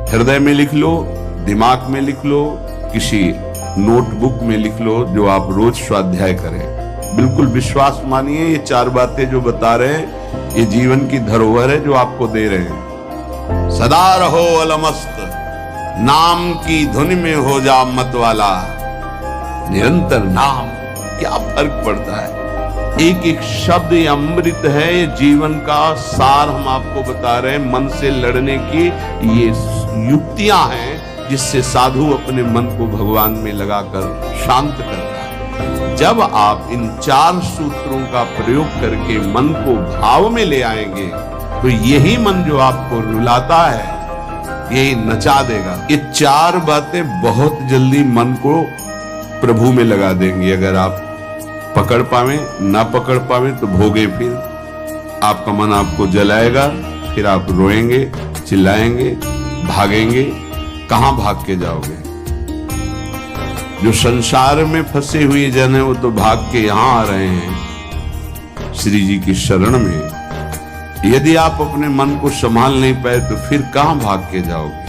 हृदय में लिख लो, दिमाग में लिख लो, किसी नोटबुक में लिख लो, जो आप रोज स्वाध्याय करें। बिल्कुल विश्वास मानिए, ये 4 बातें जो बता रहे हैं ये जीवन की धरोहर है जो आपको दे रहे हैं। सदा रहो अलमस्त, नाम की धुन में हो जा मत वाला, निरंतर नाम। क्या फर्क पड़ता है, एक एक शब्द ये अमृत है, ये जीवन का सार हम आपको बता रहे हैं। मन से लड़ने की ये युक्तियां हैं जिससे साधु अपने मन को भगवान में लगाकर शांत करता है। जब आप इन 4 सूत्रों का प्रयोग करके मन को भाव में ले आएंगे तो यही मन जो आपको रुलाता है यही नचा देगा। ये 4 बातें बहुत जल्दी मन को प्रभु में लगा देंगे। अगर आप पकड़ पावे, ना पकड़ पावे तो भोगे, फिर आपका मन आपको जलाएगा, फिर आप रोएंगे, चिल्लाएंगे, भागेंगे। कहां भाग के जाओगे? जो संसार में फंसे हुए जन है वो तो भाग के यहां आ रहे हैं श्री जी की शरण में। यदि आप अपने मन को संभाल नहीं पाए तो फिर कहां भाग के जाओगे?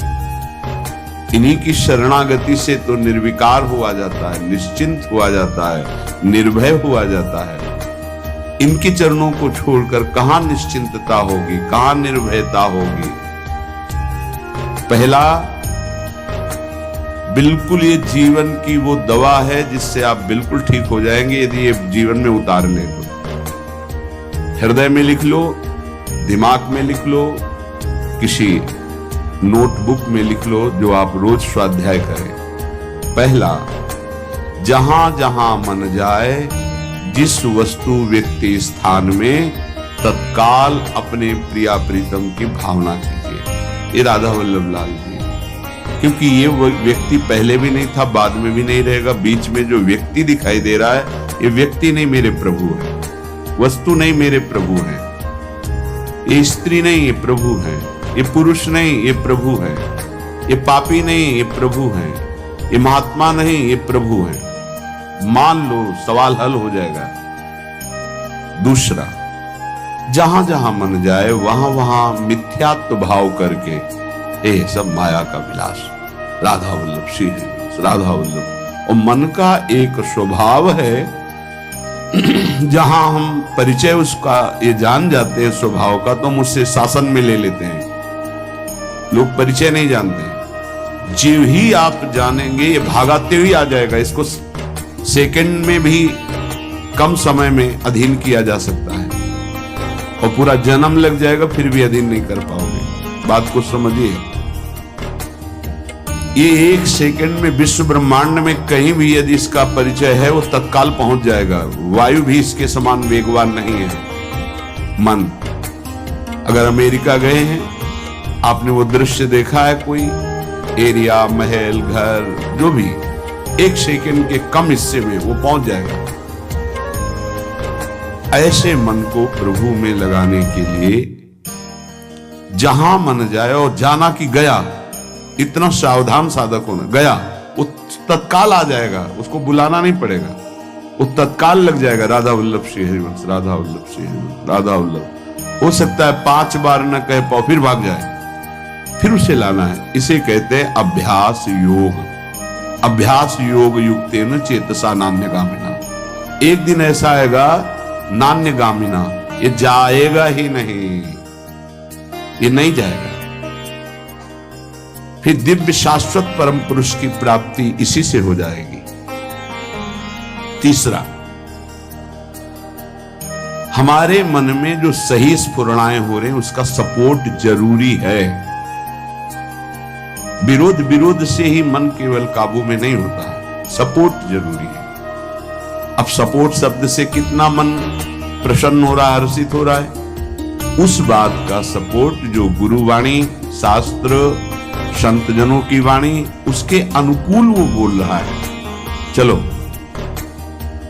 इन्हीं की शरणागति से तो निर्विकार हुआ जाता है, निश्चिंत हुआ जाता है, निर्भय हुआ जाता है। इनके चरणों को छोड़कर कहां निश्चिंतता होगी, कहां निर्भयता होगी? पहला, बिल्कुल ये जीवन की वो दवा है जिससे आप बिल्कुल ठीक हो जाएंगे यदि ये जीवन में उतार लें तो। हृदय में लिख लो, दिमाग में लिख लो, किसी नोटबुक में लिख लो, जो आप रोज स्वाध्याय करें। पहला, जहां जहां मन जाए, जिस वस्तु व्यक्ति स्थान में, तत्काल अपने प्रिया प्रीतम की भावना कीजिए। ये राधा वल्लभ लाल जी, क्योंकि ये व्यक्ति पहले भी नहीं था, बाद में भी नहीं रहेगा। बीच में जो व्यक्ति दिखाई दे रहा है ये व्यक्ति नहीं, मेरे प्रभु है। वस्तु नहीं, मेरे प्रभु है। ये स्त्री नहीं, ये प्रभु है। ये पुरुष नहीं, ये प्रभु है। ये पापी नहीं, ये प्रभु है। ये महात्मा नहीं, ये प्रभु है। मान लो, सवाल हल हो जाएगा। दूसरा, जहां जहां मन जाए वहां वहां मिथ्यात्व भाव करके, ये सब माया का विलास, राधा वल्लभ श्री राधा वल्लभ। और मन का एक स्वभाव है जहां हम परिचय उसका ये जान जाते हैं स्वभाव का, तो हम उससे शासन में ले लेते हैं। लोग परिचय नहीं जानते। जीव ही आप जानेंगे, ये भागाते हुए आ जाएगा। इसको सेकंड में भी कम समय में अधीन किया जा सकता है और पूरा जन्म लग जाएगा फिर भी अधीन नहीं कर पाओगे। बात को समझिए। ये 1 सेकंड में विश्व ब्रह्मांड में कहीं भी यदि इसका परिचय है वो तत्काल पहुंच जाएगा। वायु भी इसके समान वेगवान नहीं है। मन, अगर अमेरिका गए हैं, आपने वो दृश्य देखा है, कोई एरिया, महल, घर, जो भी 1 सेकंड के कम हिस्से में वो पहुंच जाएगा। ऐसे मन को प्रभु में लगाने के लिए जहां मन जाए, और जाना कि गया, इतना सावधान साधक होना। गया वो तत्काल आ जाएगा, उसको बुलाना नहीं पड़ेगा, वो तत्काल लग जाएगा। राधा वल्लभ श्री हरिवंश, राधा वल्लभ श्री हरिवंश, राधा वल्लभ। हो सकता है 5 बार न कह पाओ, फिर भाग जाए, फिर उसे लाना है। इसे कहते हैं अभ्यास योग। अभ्यास योग युक्तेन चेतसा नान्यगामिना। एक दिन ऐसा आएगा नान्यगामिना, ये जाएगा ही नहीं, ये नहीं जाएगा। फिर दिव्य शाश्वत परम पुरुष की प्राप्ति इसी से हो जाएगी। तीसरा, हमारे मन में जो सही स्फुरणाएं हो रहे हैं उसका सपोर्ट जरूरी है। विरोध से ही मन केवल काबू में नहीं होता, सपोर्ट जरूरी है। अब सपोर्ट शब्द से कितना मन प्रसन्न हो रहा है, हर्षित हो रहा है, उस बात का सपोर्ट जो गुरुवाणी, शास्त्र, संत जनों की वाणी, उसके अनुकूल वो बोल रहा है। चलो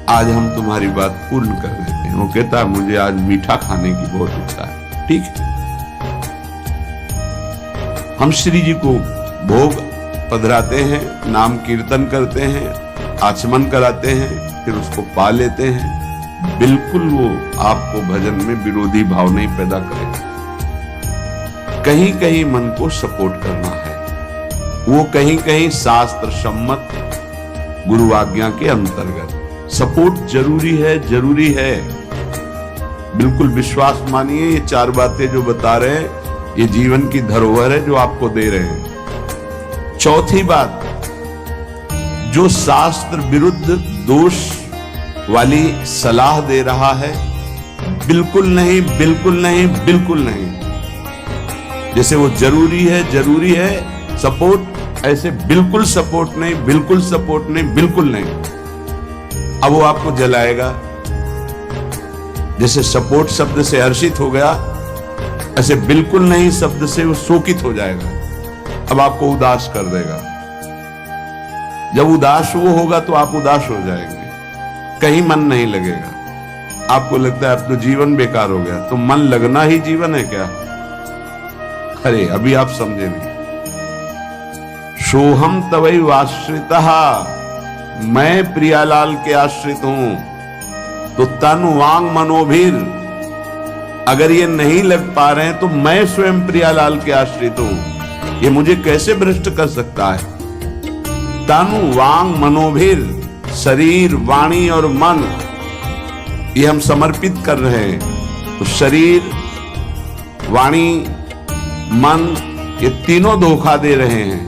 आज हम तुम्हारी बात पूर्ण कर देते हैं। वो कहता है मुझे आज मीठा खाने की बहुत इच्छा है। ठीक है, हम श्री जी को भोग पधराते हैं, नाम कीर्तन करते हैं, आचमन कराते हैं, फिर उसको पा लेते हैं। बिल्कुल वो आपको भजन में विरोधी भाव नहीं पैदा करेगा। कहीं कहीं मन को सपोर्ट करना है। वो कहीं कहीं शास्त्र सम्मत गुरु आज्ञा के अंतर्गत। सपोर्ट जरूरी है, जरूरी है, बिल्कुल विश्वास मानिए। ये चार बातें जो बता रहे हैं ये जीवन की धरोहर है जो आपको दे रहे हैं। चौथी बात, जो शास्त्र विरुद्ध दोष वाली सलाह दे रहा है, बिल्कुल नहीं, बिल्कुल नहीं, बिल्कुल नहीं। जैसे वो जरूरी है सपोर्ट, ऐसे बिल्कुल सपोर्ट नहीं, बिल्कुल सपोर्ट नहीं, बिल्कुल नहीं। अब वो आपको जलाएगा। जैसे सपोर्ट शब्द से हर्षित हो गया, ऐसे बिल्कुल नहीं शब्द से वो शोकित हो जाएगा। अब आपको उदास कर देगा। जब उदास वो होगा तो आप उदास हो जाएंगे, कहीं मन नहीं लगेगा। आपको लगता है अब तो जीवन बेकार हो गया। तो मन लगना ही जीवन है क्या? अरे अभी आप समझे नहीं। सोहम तवै आश्रितः, मैं प्रियालाल के आश्रित हूं। तो तन वांग मनोभीर, अगर ये नहीं लग पा रहे हैं तो मैं स्वयं प्रियालाल के आश्रित हूं। ये मुझे कैसे भ्रष्ट कर सकता है? तनु वांग मनोभीर, शरीर वाणी और मन, ये हम समर्पित कर रहे हैं। तो शरीर वाणी मन ये तीनों धोखा दे रहे हैं।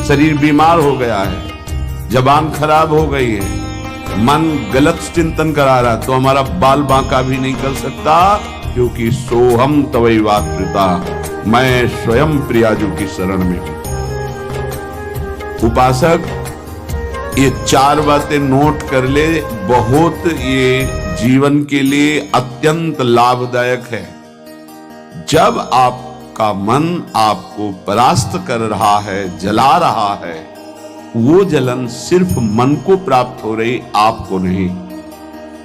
शरीर बीमार हो गया है, जबान खराब हो गई है, मन गलत चिंतन करा रहा, तो हमारा बाल बांका भी नहीं कर सकता, क्योंकि सोहम तवै वाकृता, मैं स्वयं प्रियाजू की शरण में हूं। उपासक ये चार बातें नोट कर ले, बहुत ये जीवन के लिए अत्यंत लाभदायक है। जब आपका मन आपको परास्त कर रहा है, जला रहा है, वो जलन सिर्फ मन को प्राप्त हो रही, आपको नहीं।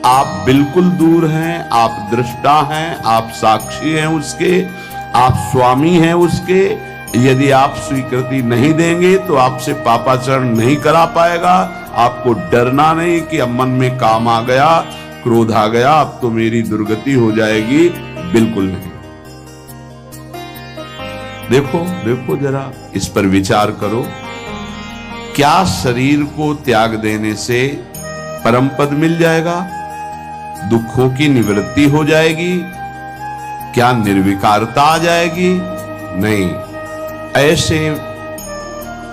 आप बिल्कुल दूर हैं, आप दृष्टा हैं, आप साक्षी हैं उसके, आप स्वामी हैं उसके। यदि आप स्वीकृति नहीं देंगे तो आपसे पापाचरण नहीं करा पाएगा। आपको डरना नहीं कि अब मन में काम आ गया, क्रोध आ गया, अब तो मेरी दुर्गति हो जाएगी, बिल्कुल नहीं। देखो देखो जरा, इस पर विचार करो। क्या शरीर को त्याग देने से परम पद मिल जाएगा? दुखों की निवृत्ति हो जाएगी? क्या निर्विकारता आ जाएगी? नहीं। ऐसे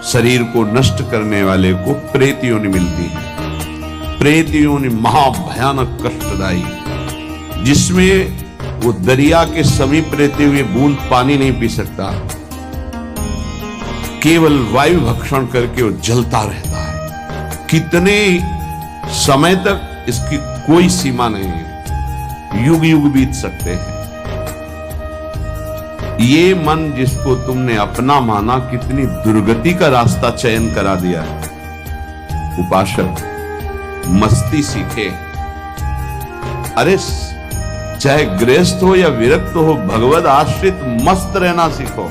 शरीर को नष्ट करने वाले को प्रेत योनि मिलती है। प्रेत योनि महाभयानक कष्टदायी, जिसमें वो दरिया के समीप रहते हुए बूंद पानी नहीं पी सकता, केवल वायु भक्षण करके वो जलता रहता है। कितने समय तक इसकी कोई सीमा नहीं है, युग युग बीत सकते हैं। ये मन जिसको तुमने अपना माना, कितनी दुर्गति का रास्ता चयन करा दिया है। उपासक मस्ती सीखे। अरे चाहे गृहस्थ हो या विरक्त हो, भगवद आश्रित मस्त रहना सीखो।